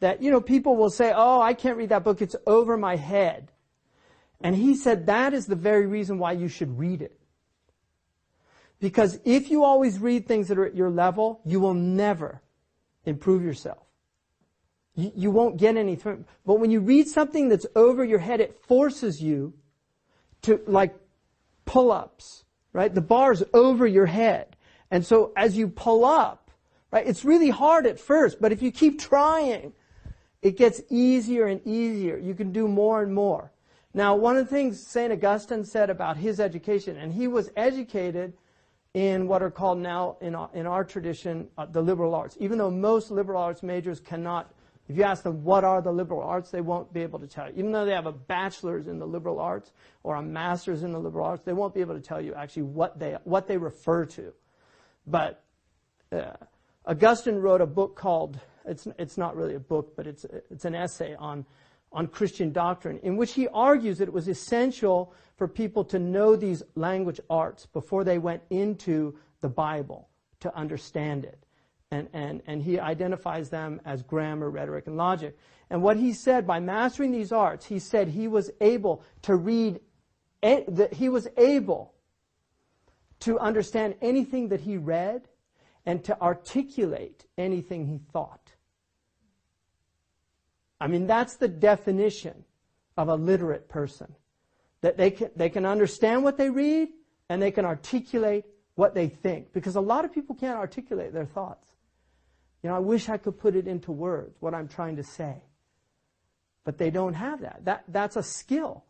that, people will say, oh, I can't read that book, it's over my head. And he said that is the very reason why you should read it. Because if you always read things that are at your level, you will never improve yourself. You won't get anything. But when you read something that's over your head, it forces you to, like pull-ups, right? The bar's over your head. And so as you pull up, right, it's really hard at first, but if you keep trying, it gets easier and easier. You can do more and more. Now, one of the things St. Augustine said about his education, and he was educated in what are called now, in our tradition, the liberal arts. Even though most liberal arts majors cannot, if you ask them what are the liberal arts, they won't be able to tell you. Even though they have a bachelor's in the liberal arts or a master's in the liberal arts, they won't be able to tell you actually what they refer to. But Augustine wrote a book called, it's not really a book, but it's an essay on Christian doctrine, in which he argues that it was essential for people to know these language arts before they went into the Bible to understand it. And he identifies them as grammar, rhetoric, and logic. And what he said, by mastering these arts, he said he was able to read, he was able to understand anything that he read and to articulate anything he thought. I mean, that's the definition of a literate person. That they can understand what they read and they can articulate what they think. Because a lot of people can't articulate their thoughts. I wish I could put it into words, what I'm trying to say. But they don't have that. That's a skill.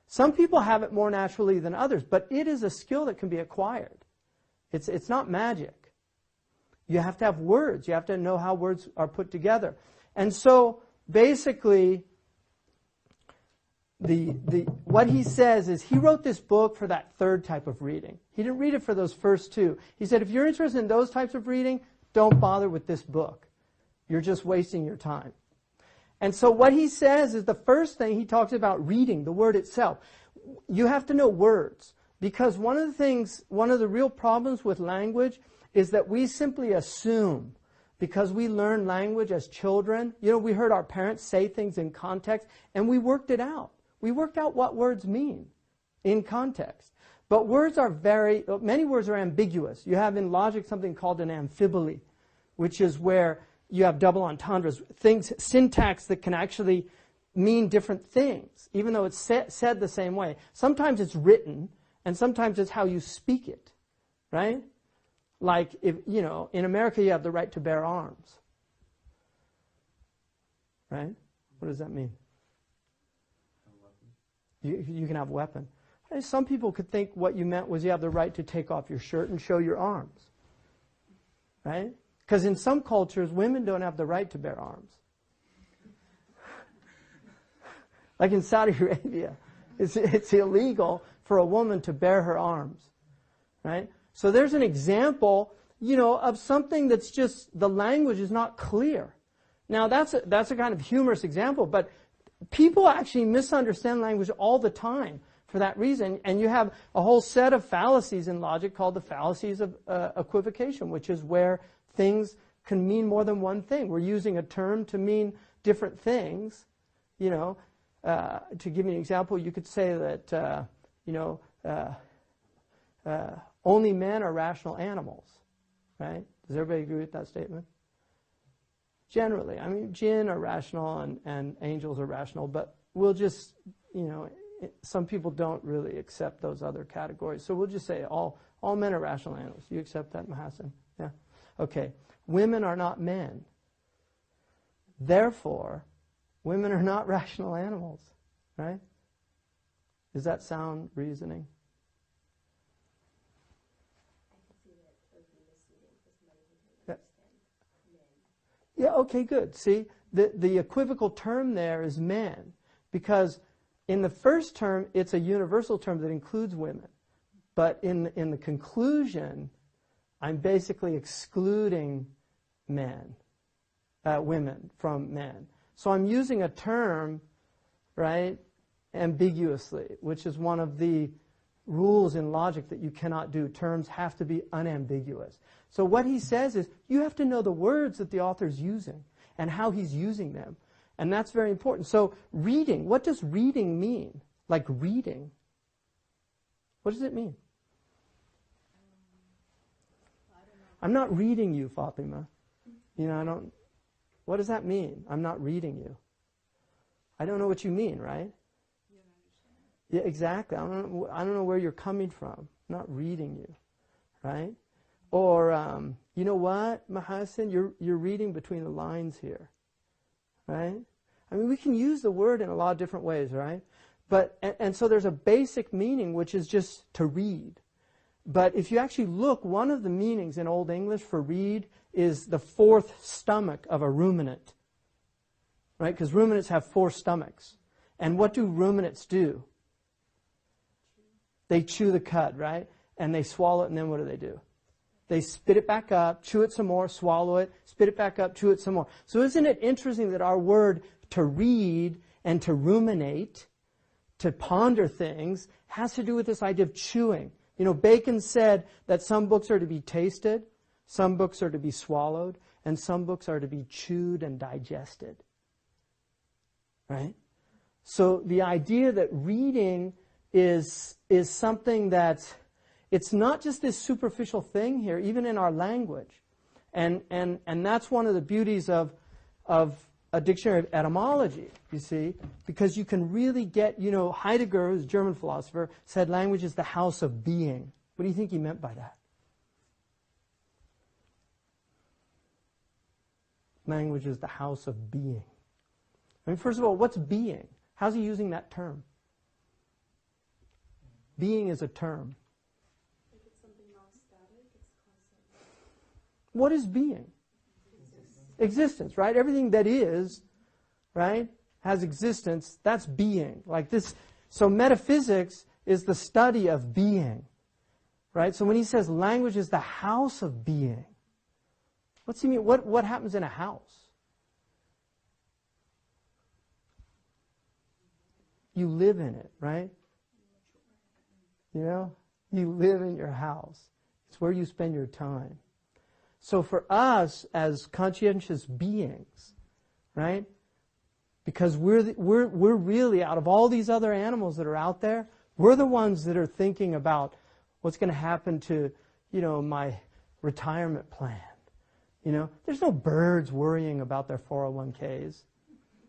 Some people have it more naturally than others, but it is a skill that can be acquired. It's not magic. You have to have words. You have to know how words are put together. And so, basically, what he says is he wrote this book for that third type of reading. He didn't read it for those first two. He said, if you're interested in those types of reading, don't bother with this book. You're just wasting your time. And so what he says is the first thing he talks about reading, the word itself. You have to know words. Because one of the real problems with language is that we simply assume, because we learn language as children, we heard our parents say things in context, and we worked it out. We worked out what words mean in context. But many words are ambiguous. You have in logic something called an amphibole, which is where you have double entendres, syntax that can actually mean different things, even though it's said the same way. Sometimes it's written, and sometimes it's how you speak it, right? Like, in America you have the right to bear arms. Right? What does that mean? You can have a weapon. Some people could think what you meant was you have the right to take off your shirt and show your arms. Right? Because in some cultures, women don't have the right to bear arms. Like in Saudi Arabia, it's illegal for a woman to bear her arms. Right? So there's an example, of something that's just, the language is not clear. Now that's a kind of humorous example, but people actually misunderstand language all the time for that reason. And you have a whole set of fallacies in logic called the fallacies of equivocation, which is where things can mean more than one thing. We're using a term to mean different things. To give you an example, you could say that, only men are rational animals, right? Does everybody agree with that statement? Generally. I mean, jinn are rational and angels are rational, but we'll just, some people don't really accept those other categories. So we'll just say all men are rational animals. You accept that, Mahasan? Yeah? Okay. Women are not men. Therefore, women are not rational animals, right? Does that sound reasoning? Yeah, okay, good. See, the equivocal term there is men, because in the first term, it's a universal term that includes women. But in the conclusion, I'm basically excluding women from men. So I'm using a term, right, ambiguously, which is one of the rules in logic that you cannot do. Terms have to be unambiguous. So what he says is, you have to know the words that the author's using and how he's using them. And that's very important. So reading, what does reading mean? Like reading. What does it mean? I'm not reading you, Fatima. You know, I don't, what does that mean? I'm not reading you. I don't know what you mean, right? You don't understand. Yeah, exactly. I don't know where you're coming from. I'm not reading you, right? Or, you know what, Mahasin, you're reading between the lines here, right? I mean, we can use the word in a lot of different ways, right? But, and so there's a basic meaning, which is just to read. But if you actually look, one of the meanings in Old English for read is the fourth stomach of a ruminant. Right? Because ruminants have 4 stomachs. And what do ruminants do? They chew the cud, right? And they swallow it, and then what do? They spit it back up, chew it some more, swallow it, spit it back up, chew it some more. So isn't it interesting that our word to read and to ruminate, to ponder things, has to do with this idea of chewing. You know, Bacon said that some books are to be tasted, some books are to be swallowed, and some books are to be chewed and digested. Right? So the idea that reading is something that, it's not just this superficial thing here, even in our language. And that's one of the beauties of a dictionary of etymology, you see, because you can really get, you know, Heidegger, who's a German philosopher, said language is the house of being. What do you think he meant by that? Language is the house of being. I mean, first of all, what's being? How's he using that term? Being is a term. Like it's something non-static, it's constant. What is being? Existence, right? Everything that is, right, has existence. That's being. Like this. So metaphysics is the study of being, right? So when he says language is the house of being, what's he mean? What happens in a house? You live in it, right? You know, you live in your house. It's where you spend your time. So for us as conscientious beings, right? Because we're really, out of all these other animals that are out there, we're the ones that are thinking about what's going to happen to, you know, my retirement plan. You know, there's no birds worrying about their 401ks.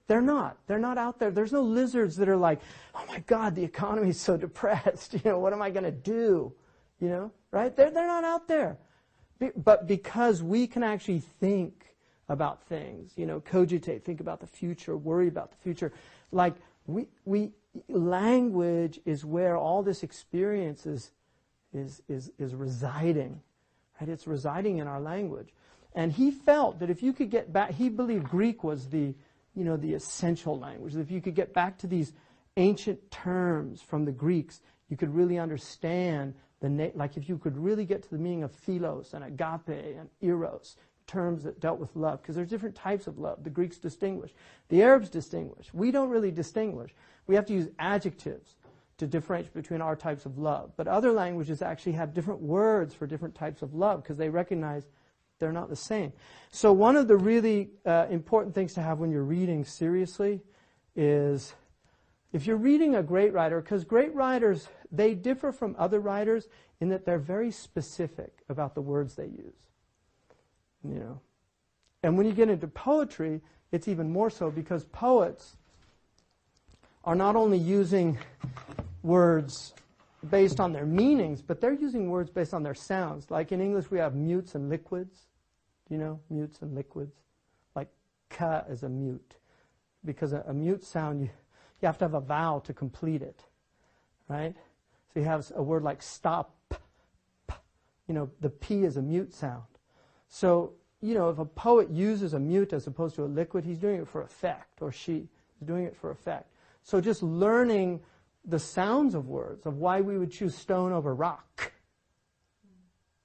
They're not out there. There's no lizards that are like, oh my God, the economy is so depressed. You know, what am I going to do? You know, right? They're not out there. But because we can actually think about things, you know, cogitate, think about the future, worry about the future, like language is where all this experience is residing, right? It's residing in our language. And he felt that if you could get back, he believed Greek was the essential language. If you could get back to these ancient terms from the Greeks, you could really understand like if you could really get to the meaning of philos and agape and eros, terms that dealt with love, because there's different types of love. The Greeks distinguish. The Arabs distinguish. We don't really distinguish. We have to use adjectives to differentiate between our types of love. But other languages actually have different words for different types of love because they recognize they're not the same. So one of the really important things to have when you're reading seriously is if you're reading a great writer, because great writers, they differ from other writers in that they're very specific about the words they use. You know. And when you get into poetry, it's even more so because poets are not only using words based on their meanings, but they're using words based on their sounds. Like in English, we have mutes and liquids. Do you know mutes and liquids? Like ka is a mute. Because a mute sound, you have to have a vowel to complete it. Right? So you have a word like stop. You know, the P is a mute sound. So, you know, if a poet uses a mute as opposed to a liquid, he's doing it for effect, or she is doing it for effect. So just learning the sounds of words, of why we would choose stone over rock.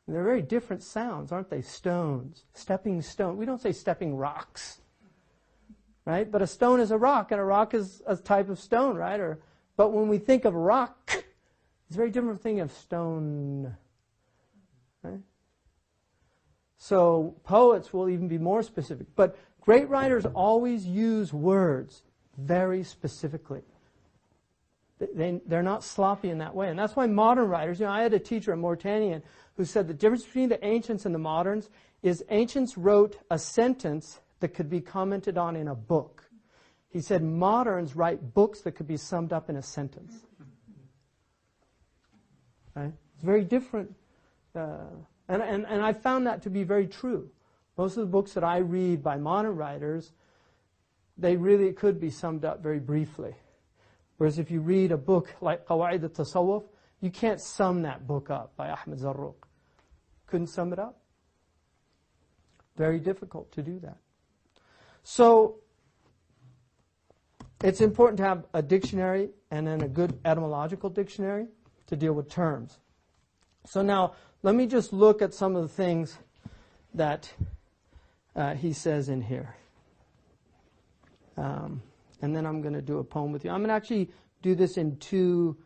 They're very different sounds, aren't they? Stones, stepping stone. We don't say stepping rocks, right? But a stone is a rock, and a rock is a type of stone, right? But when we think of rock, it's very different from thinking of stone, right? So poets will even be more specific. But Great writers always use words very specifically. They're not sloppy in that way. And that's why modern writers, I had a teacher at Mortanian who said the difference between the ancients and the moderns is ancients wrote a sentence that could be commented on in a book. He said moderns write books that could be summed up in a sentence. Right? It's very different. And I found that to be very true. Most of the books that I read by modern writers, they really could be summed up very briefly. Whereas if you read a book like Qawaid al-Tasawwuf, you can't sum that book up by Ahmed Zarruq. Couldn't sum it up. Very difficult to do that. So, it's important to have a dictionary and then a good etymological dictionary to deal with terms. So now, let me just look at some of the things that he says in here. And then I'm going to do a poem with you. I'm going to actually do this in 2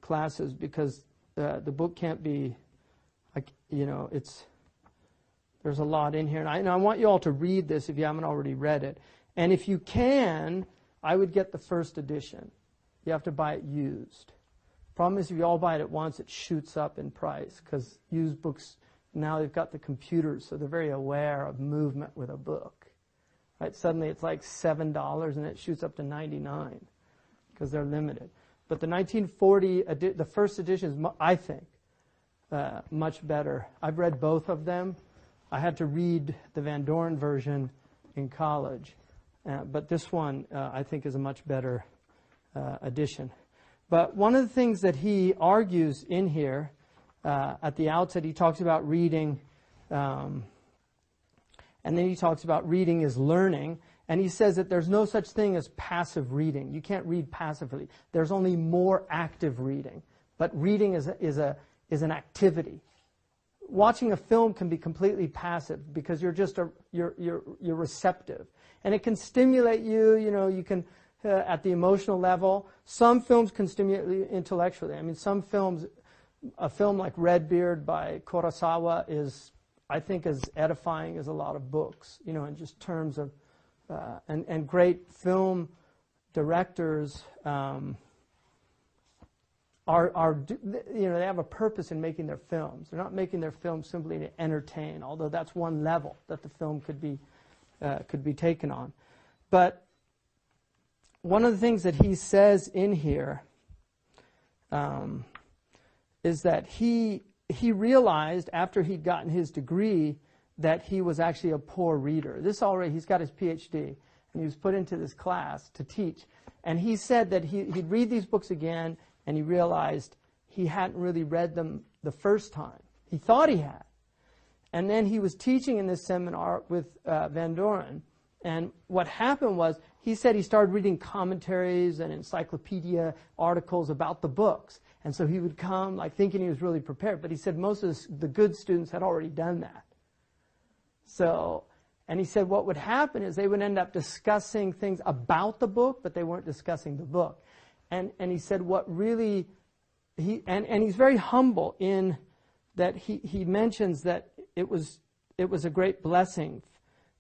classes because the book can't be, there's a lot in here. And I want you all to read this if you haven't already read it. And if you can, I would get the first edition. You have to buy it used. Problem is, if you all buy it at once, it shoots up in price because used books, now they've got the computers, so they're very aware of movement with a book. Right? Suddenly it's like $7 and it shoots up to $99 because they're limited. But the 1940, the first edition is, I think, much better. I've read both of them. I had to read the Van Doren version in college. But this one, I think, is a much better edition. But one of the things that he argues in here, at the outset, he talks about reading, and then he talks about reading is learning, and he says that there's no such thing as passive reading. You can't read passively. There's only more active reading. But reading is an activity. Watching a film can be completely passive because you're just you're receptive, and it can stimulate you. You can at the emotional level. Some films can stimulate you intellectually. I mean, some films, a film like Redbeard by Kurosawa is, I think, as edifying as a lot of books. In just terms of and great film directors. They have a purpose in making their films. They're not making their films simply to entertain, although that's one level that the film could be taken on. But one of the things that he says in here is that he realized after he'd gotten his degree that he was actually a poor reader. He's got his PhD, and he was put into this class to teach. And he said that he'd read these books again, and he realized he hadn't really read them the first time. He thought he had. And then he was teaching in this seminar with Van Doren. And what happened was, he said he started reading commentaries and encyclopedia articles about the books. And so he would come thinking he was really prepared. But he said most of the good students had already done that. And he said what would happen is they would end up discussing things about the book, but they weren't discussing the book. And he said what really, and he's very humble in that he mentions that it was a great blessing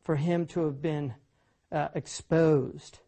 for him to have been exposed